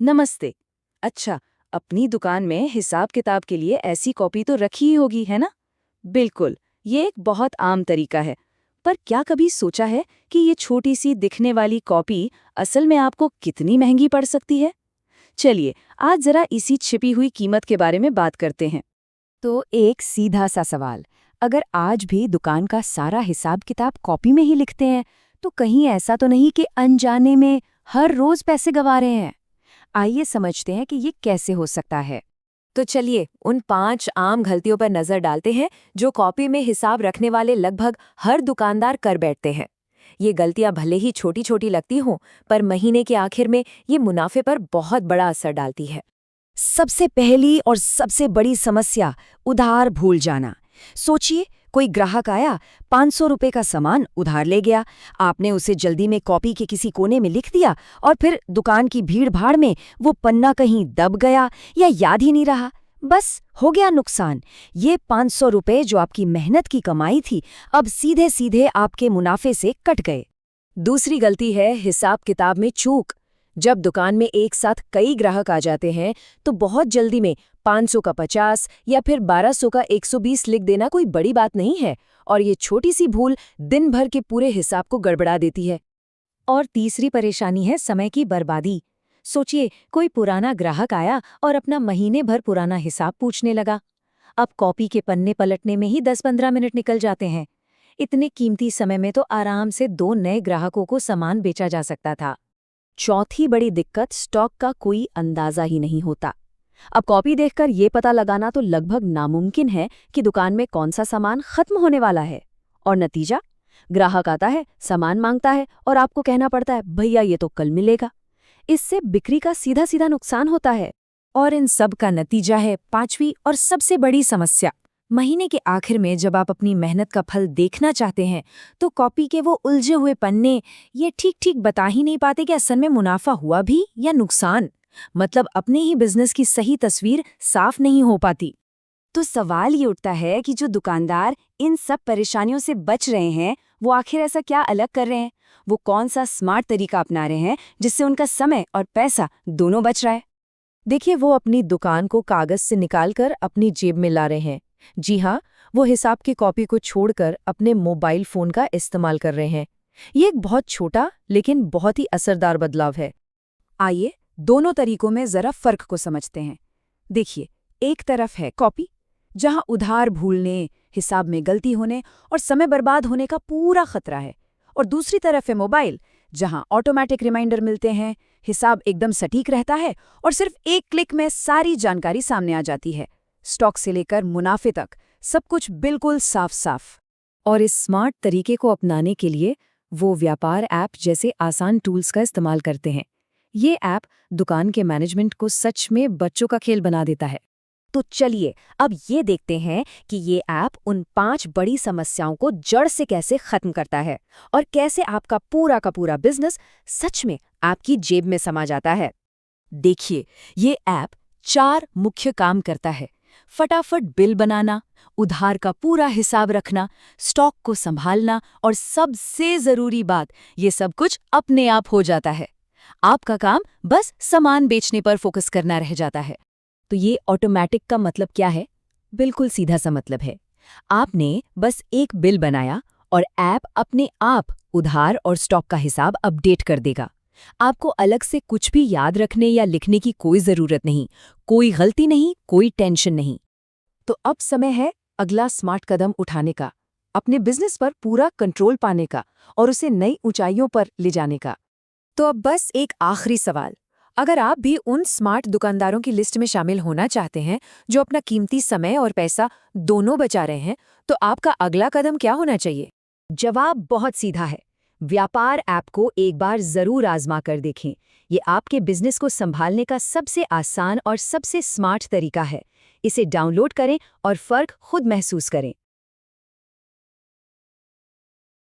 नमस्ते। अच्छा, अपनी दुकान में हिसाब किताब के लिए ऐसी कॉपी तो रखी ही होगी, है ना? बिल्कुल, ये एक बहुत आम तरीका है। पर क्या कभी सोचा है कि ये छोटी सी दिखने वाली कॉपी असल में आपको कितनी महंगी पड़ सकती है? चलिए, आज जरा इसी छिपी हुई कीमत के बारे में बात करते हैं। तो एक सीधा सा सवाल, अगर आज भी दुकान का सारा हिसाब किताब कॉपी में ही लिखते हैं, तो कहीं ऐसा तो नहीं कि अनजाने में हर रोज पैसे गंवा रहे हैं? आइए समझते हैं कि ये कैसे हो सकता है। तो चलिए उन 5 आम गलतियों पर नजर डालते हैं जो कॉपी में हिसाब रखने वाले लगभग हर दुकानदार कर बैठते हैं। ये गलतियां भले ही छोटी छोटी लगती हों, पर महीने के आखिर में ये मुनाफे पर बहुत बड़ा असर डालती है। सबसे पहली और सबसे बड़ी समस्या, उधार भूल जाना। सोचिए, कोई ग्राहक आया, 500 रुपए का सामान उधार ले गया। आपने उसे जल्दी में कॉपी के किसी कोने में लिख दिया और फिर दुकान की भीड़-भाड़ में वो पन्ना कहीं दब गया या याद ही नहीं रहा। बस हो गया नुकसान। ये 500 रुपए जो आपकी मेहनत की कमाई थी, अब सीधे सीधे आपके मुनाफे से कट गए। दूसरी गलती है हिसाब किताब में चूक। जब दुकान में एक साथ कई ग्राहक आ जाते हैं, तो बहुत जल्दी में 500 का 50 या फिर 1200 का 120 लिख देना कोई बड़ी बात नहीं है, और ये छोटी सी भूल दिन भर के पूरे हिसाब को गड़बड़ा देती है। और तीसरी परेशानी है समय की बर्बादी। सोचिए, कोई पुराना ग्राहक आया और अपना महीने भर पुराना हिसाब पूछने लगा। अब कॉपी के पन्ने पलटने में ही 10-15 मिनट निकल जाते हैं। इतने कीमती समय में तो आराम से 2 नए ग्राहकों को सामान बेचा जा सकता था। चौथी बड़ी दिक्कत, स्टॉक का कोई अंदाजा ही नहीं होता। अब कॉपी देखकर ये पता लगाना तो लगभग नामुमकिन है कि दुकान में कौन सा सामान खत्म होने वाला है। और नतीजा, ग्राहक आता है, सामान मांगता है और आपको कहना पड़ता है, भैया ये तो कल मिलेगा। इससे बिक्री का सीधा सीधा नुकसान होता है। और इन सब का नतीजा है पांचवी और सबसे बड़ी समस्या। महीने के आखिर में जब आप अपनी मेहनत का फल देखना चाहते हैं, तो कॉपी के वो उलझे हुए पन्ने ये ठीक ठीक बता ही नहीं पाते कि असल में मुनाफा हुआ भी या नुकसान। मतलब अपने ही बिजनेस की सही तस्वीर साफ नहीं हो पाती। तो सवाल ये उठता है कि जो दुकानदार इन सब परेशानियों से बच रहे हैं, वो आखिर ऐसा क्या अलग कर रहे हैं? वो कौन सा स्मार्ट तरीका अपना रहे हैं जिससे उनका समय और पैसा दोनों बच रहा है? देखिए, वो अपनी दुकान को कागज से निकालकर अपनी जेब में ला रहे हैं। जी हाँ, वो हिसाब की कॉपी को छोड़कर अपने मोबाइल फोन का इस्तेमाल कर रहे हैं। ये एक बहुत छोटा लेकिन बहुत ही असरदार बदलाव है। आइए दोनों तरीकों में जरा फर्क को समझते हैं। देखिए, एक तरफ है कॉपी, जहां उधार भूलने, हिसाब में गलती होने और समय बर्बाद होने का पूरा खतरा है। और दूसरी तरफ है मोबाइल, जहां ऑटोमेटिक रिमाइंडर मिलते हैं, हिसाब एकदम सटीक रहता है और सिर्फ एक क्लिक में सारी जानकारी सामने आ जाती है। स्टॉक से लेकर मुनाफे तक सब कुछ बिल्कुल साफ साफ। और इस स्मार्ट तरीके को अपनाने के लिए वो व्यापार ऐप जैसे आसान टूल्स का इस्तेमाल करते हैं। ये ऐप दुकान के मैनेजमेंट को सच में बच्चों का खेल बना देता है। तो चलिए अब ये देखते हैं कि ये ऐप उन 5 बड़ी समस्याओं को जड़ से कैसे खत्म करता है और कैसे आपका पूरा का पूरा बिजनेस सच में आपकी जेब में समा जाता है। देखिए, ये ऐप 4 मुख्य काम करता है। फटाफट बिल बनाना, उधार का पूरा हिसाब रखना, स्टॉक को संभालना और सबसे जरूरी बात, ये सब कुछ अपने आप हो जाता है। आपका काम बस सामान बेचने पर फोकस करना रह जाता है। तो ये ऑटोमेटिक का मतलब क्या है? बिल्कुल सीधा सा मतलब है, आपने बस एक बिल बनाया और ऐप अपने आप उधार और स्टॉक का हिसाब अपडेट कर देगा। आपको अलग से कुछ भी याद रखने या लिखने की कोई जरूरत नहीं, कोई गलती नहीं, कोई टेंशन नहीं। तो अब समय है अगला स्मार्ट कदम उठाने का, अपने बिजनेस पर पूरा कंट्रोल पाने का और उसे नई ऊंचाइयों पर ले जाने का। तो अब बस एक आखिरी सवाल, अगर आप भी उन स्मार्ट दुकानदारों की लिस्ट में शामिल होना चाहते हैं जो अपना कीमती समय और पैसा दोनों बचा रहे हैं, तो आपका अगला कदम क्या होना चाहिए? जवाब बहुत सीधा है, व्यापार ऐप को एक बार जरूर आजमा कर देखें। ये आपके बिजनेस को संभालने का सबसे आसान और सबसे स्मार्ट तरीका है। इसे डाउनलोड करें और फर्क खुद महसूस करें।